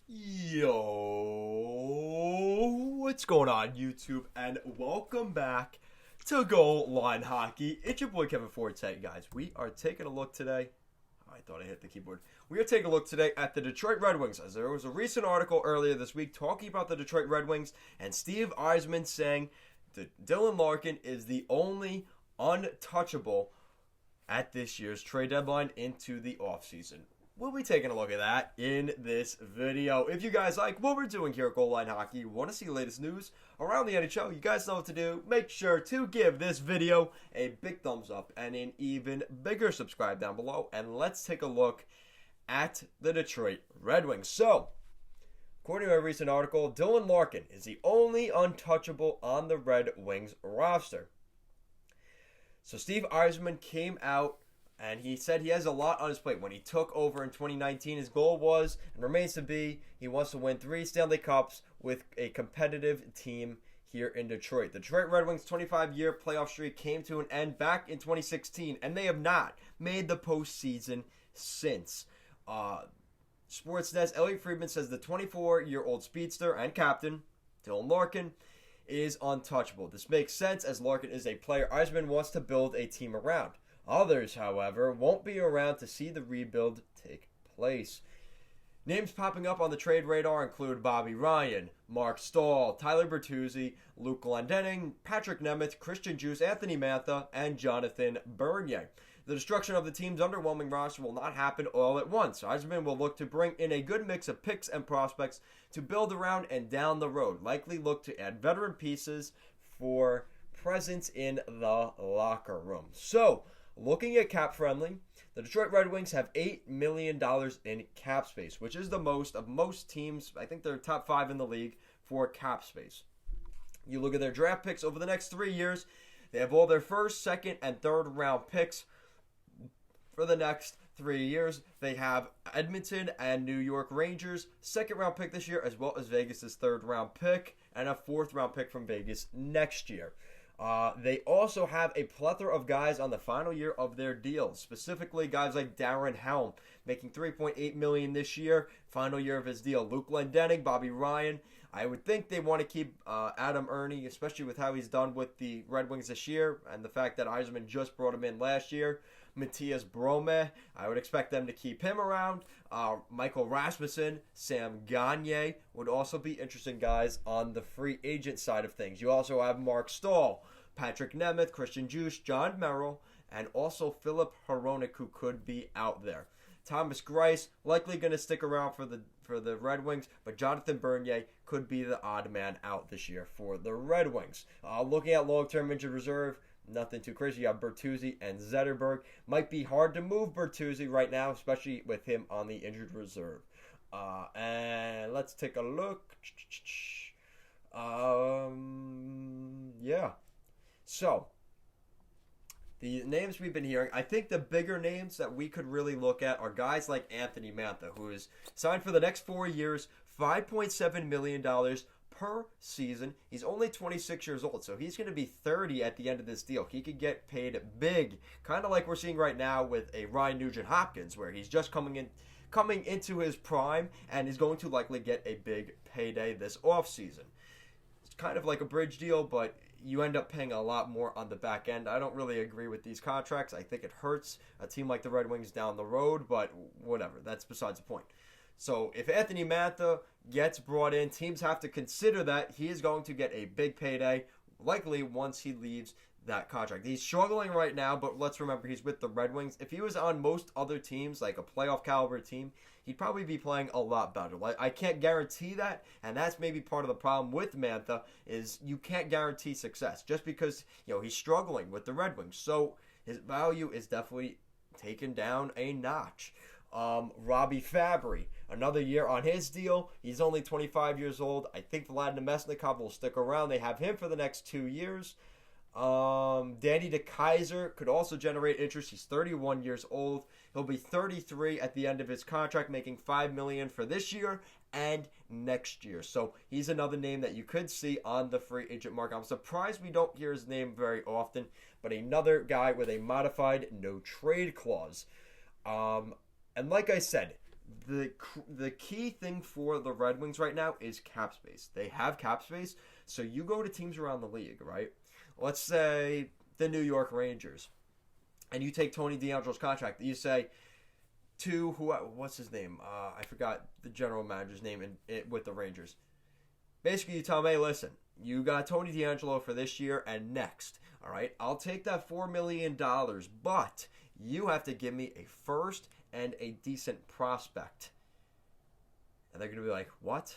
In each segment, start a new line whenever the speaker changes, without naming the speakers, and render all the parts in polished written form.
Yo, what's going on, YouTube? And welcome back to Goal Line Hockey. It's your boy Kevin Forte, guys. We are taking a look today. I thought I hit the keyboard. We are taking a look today at the Detroit Red Wings, as there was a recent article earlier this week talking about the Detroit Red Wings and Steve Yzerman saying that Dylan Larkin is the only untouchable at this year's trade deadline into the offseason. We'll be taking a look at that in this video. If you guys like what we're doing here at Goal Line Hockey, want to see the latest news around the NHL, you guys know what to do. Make sure to give this video a big thumbs up and an even bigger subscribe down below. And let's take a look at the Detroit Red Wings. So, according to a recent article, Dylan Larkin is the only untouchable on the Red Wings roster. So Steve Yzerman came out and he said he has a lot on his plate. When he took over in 2019, his goal was, and remains to be, he wants to win 3 Stanley Cups with a competitive team here in Detroit. The Detroit Red Wings' 25-year playoff streak came to an end back in 2016, and they have not made the postseason since. Sportsnet's Elliot Friedman says the 24-year-old speedster and captain, Dylan Larkin, is untouchable. This makes sense as Larkin is a player Yzerman wants to build a team around. Others, however, won't be around to see the rebuild take place. Names popping up on the trade radar include Bobby Ryan, Mark Stahl, Tyler Bertuzzi, Luke Glendening, Patrick Nemeth, Christian Djoos, Anthony Mantha, and Jonathan Bernier. The destruction of the team's underwhelming roster will not happen all at once. Yzerman will look to bring in a good mix of picks and prospects to build around and down the road. Likely look to add veteran pieces for presence in the locker room. So, looking at cap friendly, the Detroit Red Wings have $8 million in cap space, which is the most of most teams. I think they're top 5 in the league for cap space. You look at their draft picks over the next 3 years, they have all their first, second, and third round picks for the next 3 years. They have Edmonton and New York Rangers, second round pick this year, as well as Vegas' third round pick, and a fourth round pick from Vegas next year. They also have a plethora of guys on the final year of their deals, specifically guys like Darren Helm, making $3.8 million this year, final year of his deal. Luke Glendening, Bobby Ryan. I would think they want to keep Adam Ernie, especially with how he's done with the Red Wings this year, and the fact that Yzerman just brought him in last year. Matthias Brome, I would expect them to keep him around. Michael Rasmussen, Sam Gagner would also be interesting guys on the free agent side of things. You also have Mark Stahl, Patrick Nemeth, Christian Djoos, John Merrill, and also Philip Hronek, who could be out there. Thomas Greiss likely going to stick around for the Red Wings, but Jonathan Bernier could be the odd man out this year for the Red Wings. Looking at long-term injured reserve, nothing too crazy. You have Bertuzzi and Zetterberg. Might be hard to move Bertuzzi right now, especially with him on the injured reserve. And let's take a look. Yeah. So, the names we've been hearing, I think the bigger names that we could really look at are guys like Anthony Mantha, who is signed for the next 4 years, $5.7 million per season. He's only 26 years old, so he's going to be 30 at the end of this deal. He could get paid big, kind of like we're seeing right now with a Ryan Nugent-Hopkins, where he's just coming into his prime and is going to likely get a big payday this offseason. It's kind of like a bridge deal, but you end up paying a lot more on the back end. I don't really agree with these contracts. I think it hurts a team like the Red Wings down the road, but whatever. That's besides the point. So if Anthony Mantha gets brought in, teams have to consider that he is going to get a big payday, likely once he leaves that contract. He's struggling right now, but let's remember he's with the Red Wings. If he was on most other teams, like a playoff caliber team, he'd probably be playing a lot better. Like, I can't guarantee that, and that's maybe part of the problem with Mantha, is you can't guarantee success just because he's struggling with the Red Wings. So his value is definitely taken down a notch. Robbie Fabry, another year on his deal. He's only 25 years old. I think Vlad Nemesnikov will stick around. They have him for the next 2 years. Danny Kaiser could also generate interest. He's 31 years old. He'll be 33 at the end of his contract, making $5 million for this year and next year. So he's another name that you could see on the free agent market. I'm surprised we don't hear his name very often, but another guy with a modified no trade clause. And like I said, the key thing for the Red Wings right now is cap space. They have cap space, so you go to teams around the league, right? Let's say the New York Rangers, and you take Tony DeAngelo's contract. You say to what's his name? I forgot the general manager's name with the Rangers. Basically, you tell him, hey, listen, you got Tony DeAngelo for this year and next. All right, I'll take that $4 million, but you have to give me a first and a decent prospect. And they're going to be like, what?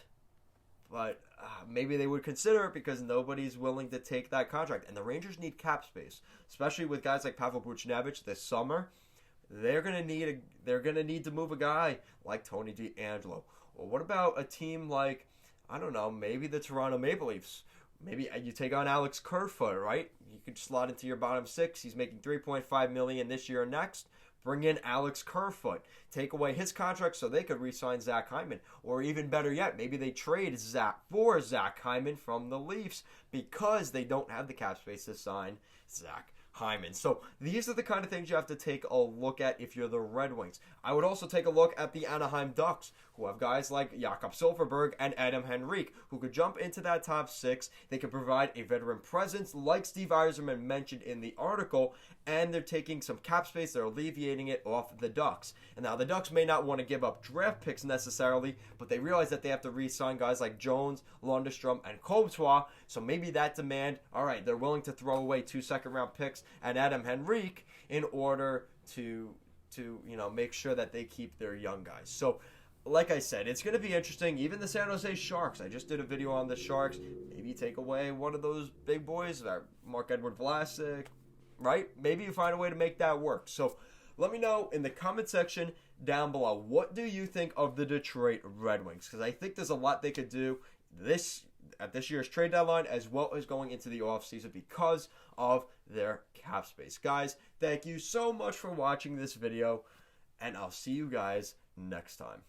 But maybe they would consider it because nobody's willing to take that contract. And the Rangers need cap space, especially with guys like Pavel Buchnevich this summer. They're going to need to move a guy like Tony DeAngelo. Well, what about a team like, I don't know, maybe the Toronto Maple Leafs? Maybe you take on Alex Kerfoot, right? You could slot into your bottom six. He's making $3.5 million this year and next. Bring in Alex Kerfoot. Take away his contract so they could re-sign Zach Hyman. Or even better yet, maybe they trade Zach Hyman from the Leafs because they don't have the cap space to sign Zach Hyman. So these are the kind of things you have to take a look at if you're the Red Wings. I would also take a look at the Anaheim Ducks, who have guys like Jakob Silfverberg and Adam Henrique, who could jump into that top six. They could provide a veteran presence, like Steve Yzerman mentioned in the article, and they're taking some cap space. They're alleviating it off the Ducks. And now the Ducks may not want to give up draft picks necessarily, but they realize that they have to re-sign guys like Jones, Lundestrom, and Comtois. So maybe that demand, all right, they're willing to throw away 2 second-round picks and Adam Henrique in order to make sure that they keep their young guys. So, like I said, it's going to be interesting. Even the San Jose Sharks. I just did a video on the Sharks. Maybe take away one of those big boys, Mark-Edward Vlasic, right? Maybe you find a way to make that work. So, let me know in the comment section down below. What do you think of the Detroit Red Wings? Because I think there's a lot they could do at this year's trade deadline, as well as going into the offseason because of their cap space. Guys, thank you so much for watching this video, and I'll see you guys next time.